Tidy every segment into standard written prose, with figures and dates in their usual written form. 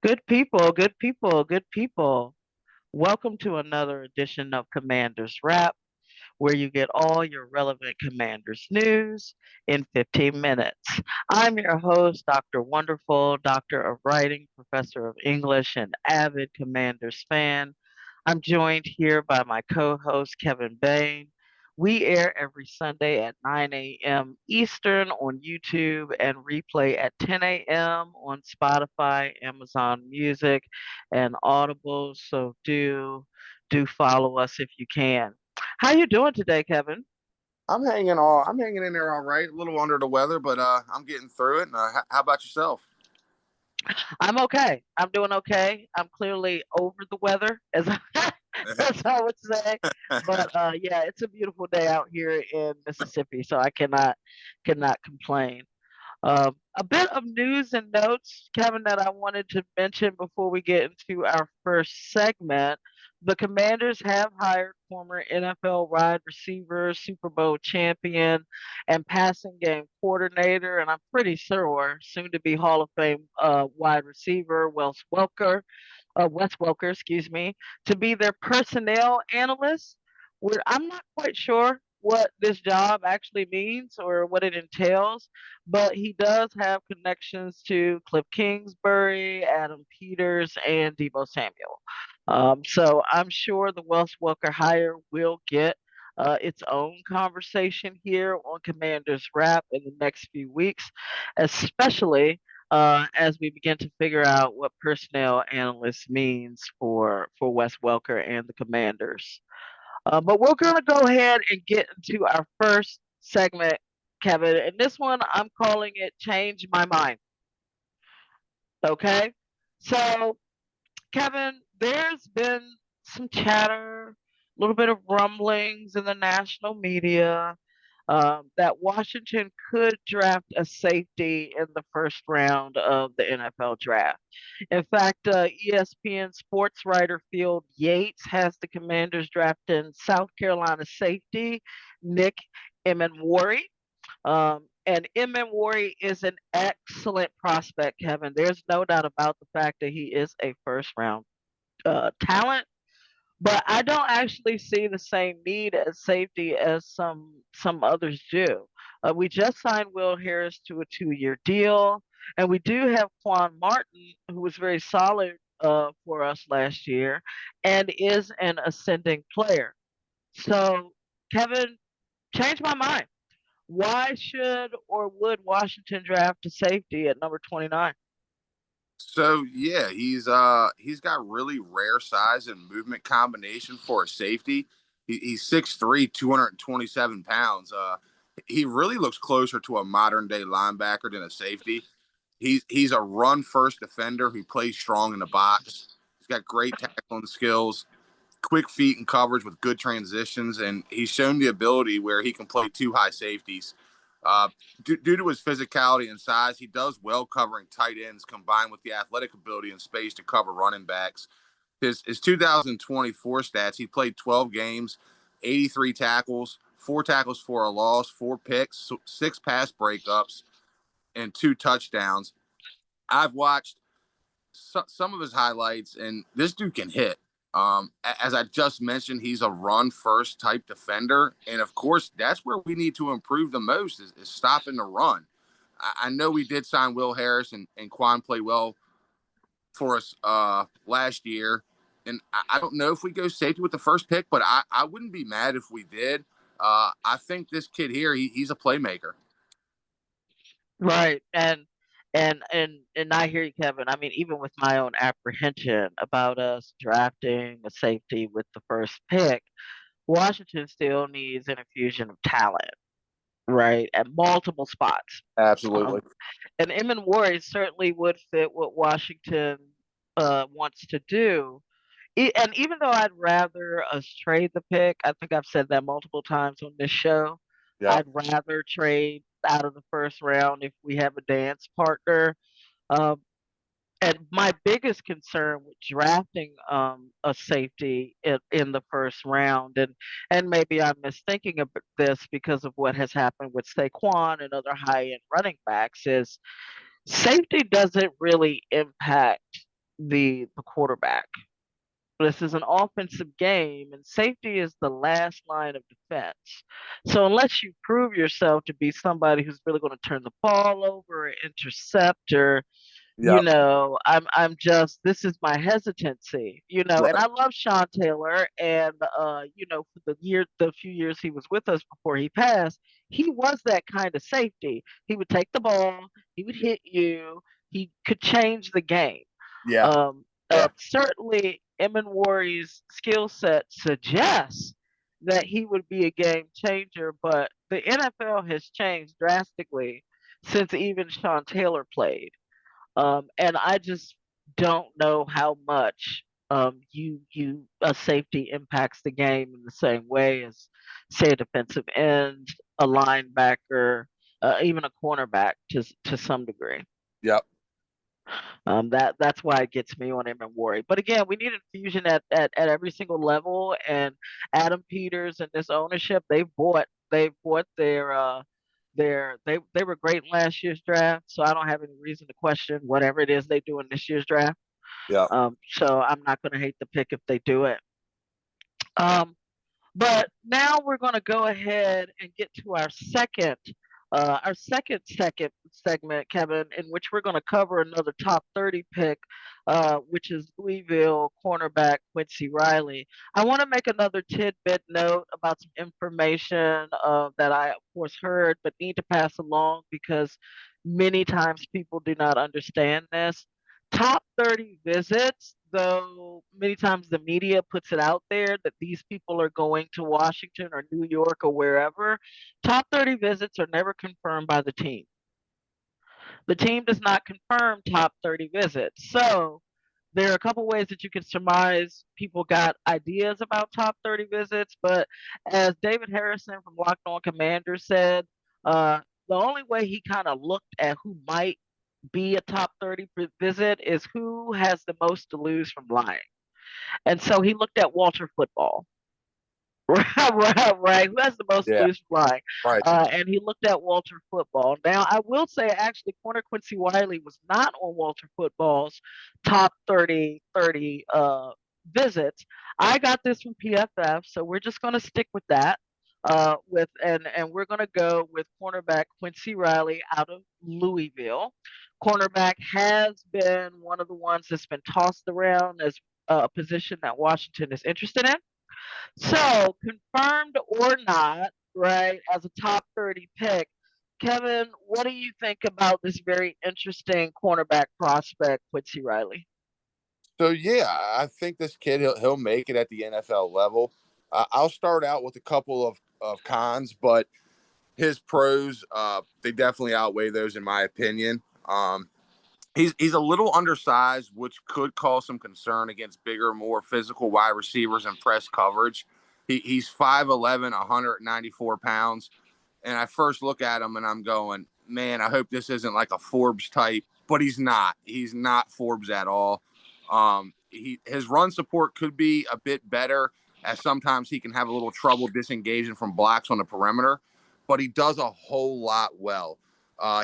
Good people, good people, good people. Welcome to another edition of Commanders Wrap, where you get all your relevant Commanders news in 15 minutes. I'm your host, Dr. Wonderful, Doctor of Writing, Professor of English, and avid Commanders fan. I'm joined here by my co host, Kevin Bayne. We air every Sunday at 9 a.m. Eastern on YouTube and replay at 10 a.m. on Spotify, Amazon Music, and Audible. So do follow us if you can. How you doing today, Kevin? I'm hanging in there all right. A little under the weather, but I'm getting through it. And, how about yourself? I'm okay. I'm doing okay. I'm clearly over the weather, as as I would say. But yeah, it's a beautiful day out here in Mississippi, so I cannot complain. A bit of news and notes, Kevin, that I wanted to mention before we get into our first segment. The Commanders have hired former NFL wide receiver, Super Bowl champion, and passing game coordinator, and I'm pretty sure soon to be Hall of Fame wide receiver, Wes Welker, excuse me, to be their personnel analyst. I'm not quite sure what this job actually means or what it entails, but he does have connections to Cliff Kingsbury, Adam Peters, and Debo Samuel. So I'm sure the Wes Welker hire will get its own conversation here on Commander's Wrap in the next few weeks, especially as we begin to figure out what personnel analyst means for Wes Welker and the Commanders. But we're going to go ahead and get into our first segment, Kevin. And this one, I'm calling it Change My Mind. Okay? So, Kevin, there's been some chatter, a little bit of rumblings in the national media that Washington could draft a safety in the first round of the NFL draft. In fact, ESPN sports writer Phil Yates has the Commanders drafting South Carolina safety Nick Emenwari. And Emenwari is an excellent prospect, Kevin. There's no doubt about the fact that he is a first round talent, but I don't actually see the same need at safety as some others do. We just signed Will Harris to a 2-year deal, and we do have Quan Martin, who was very solid for us last year, and is an ascending player. So, Kevin, change my mind. Why should or would Washington draft a safety at number 29? So yeah, he's got really rare size and movement combination for a safety. He's 6'3", 227 pounds. He really looks closer to a modern day linebacker than a safety. He's a run first defender who plays strong in the box. He's got great tackling skills, quick feet and coverage with good transitions, and he's shown the ability where he can play two high safeties. Uh, due to his physicality and size, he does well covering tight ends combined with the athletic ability and space to cover running backs. His 2024 stats, he played 12 games, 83 tackles, 4 tackles for a loss, 4 picks, 6 pass breakups, and 2 touchdowns. I've watched some of his highlights, and this dude can hit. As I just mentioned, he's a run first type defender, and of course, that's where we need to improve the most is stopping the run. I know we did sign Will Harris, and Quan played well for us last year, and I don't know if we go safety with the first pick, but I wouldn't be mad if we did. I think this kid here, he's a playmaker. Right. And I hear you, Kevin. I mean, even with my own apprehension about us drafting a safety with the first pick, Washington still needs an infusion of talent, right, at multiple spots. Absolutely. Um, and Emin Warren certainly would fit what Washington wants to do. And even though I'd rather us trade the pick, I think I've said that multiple times on this show. Yeah. I'd rather trade out of the first round if we have a dance partner. Um, and my biggest concern with drafting a safety in the first round, and maybe I'm misthinking of this because of what has happened with Saquon and other high end running backs, is safety doesn't really impact the quarterback. This is an offensive game, and safety is the last line of defense. So unless you prove yourself to be somebody who's really going to turn the ball over, or intercept, or Yep. I'm just, this is my hesitancy, and Right. I love Sean Taylor, and for the few years he was with us before he passed, he was that kind of safety. He would take the ball, he would hit you, he could change the game. Yeah. Um, Yeah. Certainly, Eminwari's skill set suggests that he would be a game changer, but the NFL has changed drastically since even Sean Taylor played. And I just don't know how much you a safety impacts the game in the same way as, say, a defensive end, a linebacker, even a cornerback to some degree. Yep. That's why it gets me on him and worry. But again, we need infusion at every single level. And Adam Peters and this ownership, they've bought they were great in last year's draft. So I don't have any reason to question whatever it is they do in this year's draft. Yep. So I'm not going to hate the pick if they do it. Um, but now we're going to go ahead and get to our second segment, Kevin, in which we're going to cover another top 30 pick, which is Louisville cornerback Quincy Riley. I want to make another tidbit note about some information that I, of course, heard, but need to pass along because many times people do not understand this. Top 30 visits, though many times the media puts it out there that these people are going to Washington or New York or wherever, top 30 visits are never confirmed by the team. The team does not confirm top 30 visits. So there are a couple ways that you can surmise people got ideas about top 30 visits, but as David Harrison from Locked On Commander said, uh, the only way he kind of looked at who might be a top 30 visit is who has the most to lose from lying. And so he looked at Walter Football. Right. Who has the most Yeah. loose flying? Right. And he looked at Walter Football. Now, I will say, actually, corner Quincy Riley was not on Walter Football's top 30 visits. I got this from PFF, so we're just going to stick with that. And we're going to go with cornerback Quincy Riley out of Louisville. Cornerback has been one of the ones that's been tossed around as a position that Washington is interested in. So, confirmed or not, right, as a top 30 pick, Kevin, what do you think about this very interesting cornerback prospect, Quincy Riley? So yeah, I think this kid he'll make it at the NFL level. I'll start out with a couple of cons, but his pros they definitely outweigh those in my opinion. He's a little undersized, which could cause some concern against bigger, more physical wide receivers and press coverage. He's 5'11", 194 pounds. And I first look at him and I'm going, man, I hope this isn't like a Forbes type, but he's not. He's not Forbes at all. His run support could be a bit better, as sometimes he can have a little trouble disengaging from blocks on the perimeter, but he does a whole lot well.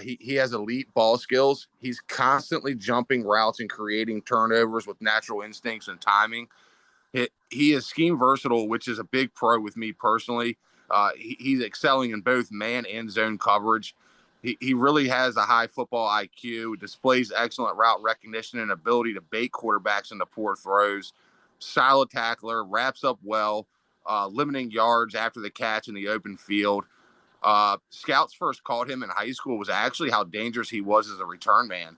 He has elite ball skills. He's constantly jumping routes and creating turnovers with natural instincts and timing. He is scheme versatile, which is a big pro with me personally. He's excelling in both man and zone coverage. He really has a high football IQ, displays excellent route recognition and ability to bait quarterbacks into poor throws. Solid tackler, wraps up well, limiting yards after the catch in the open field. Scouts first called him in high school was actually how dangerous he was as a return man.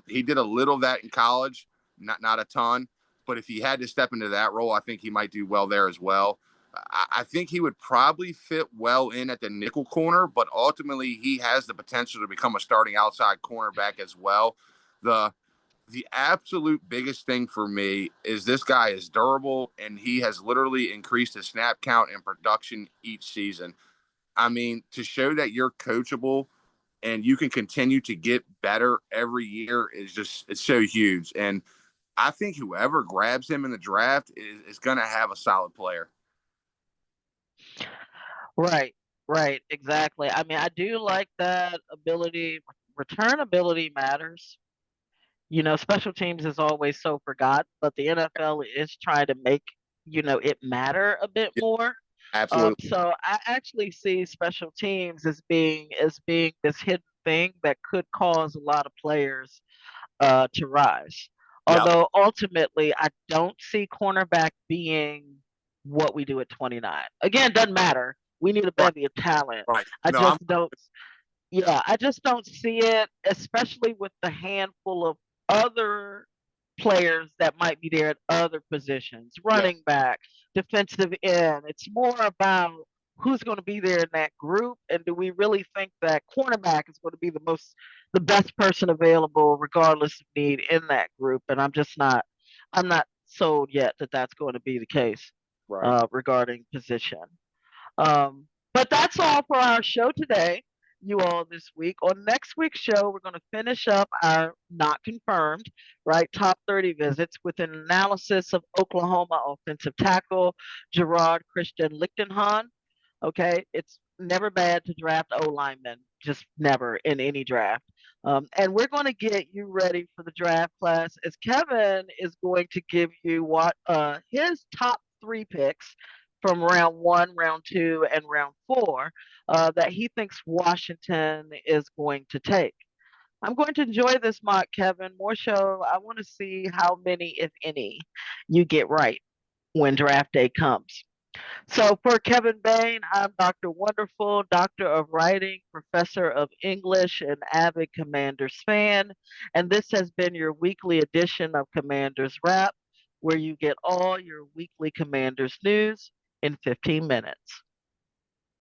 He did a little of that in college, not a ton, but if he had to step into that role, I think he might do well there as well. I think he would probably fit well in at the nickel corner, but ultimately he has the potential to become a starting outside cornerback as well. The the absolute biggest thing for me is this guy is durable and he has literally increased his snap count and production each season. I mean, to show that you're coachable and you can continue to get better every year is just, it's so huge. And I think whoever grabs him in the draft is going to have a solid player. Right, right, exactly. I mean, I do like that ability. Return ability matters. Special teams is always so forgotten, but the NFL is trying to make, it matter a bit Yeah, more. absolutely. So I actually see special teams as being this hidden thing that could cause a lot of players to rise. Yeah. Although ultimately, I don't see cornerback being what we do at 29. Again, doesn't matter. We need a Right. bevy of talent. Right. I No, I'm. just don't. Yeah. Yeah, I just don't see it, especially with the handful of other players that might be there at other positions, Yeah. running back, defensive end. It's more about who's going to be there in that group, and do we really think that cornerback is going to be the best person available, regardless of need in that group? And I'm not sold yet that that's going to be the case Right. regarding position. Um, but that's all for our show today, you all, this week. On next week's show, we're going to finish up our not confirmed, right, top 30 visits with an analysis of Oklahoma offensive tackle Gerard Christian Lichtenhahn. Okay, it's never bad to draft O linemen, just never in any draft. And we're going to get you ready for the draft class as Kevin is going to give you what his top three picks from round one, round two, and round four that he thinks Washington is going to take. I'm going to enjoy this mock, Kevin. More show. I want to see how many, if any, you get right when draft day comes. So for Kevin Bayne, I'm Dr. Wonderful, Doctor of Writing, Professor of English, and avid Commanders fan. And this has been your weekly edition of Commanders Wrap, where you get all your weekly Commanders news in 15 minutes.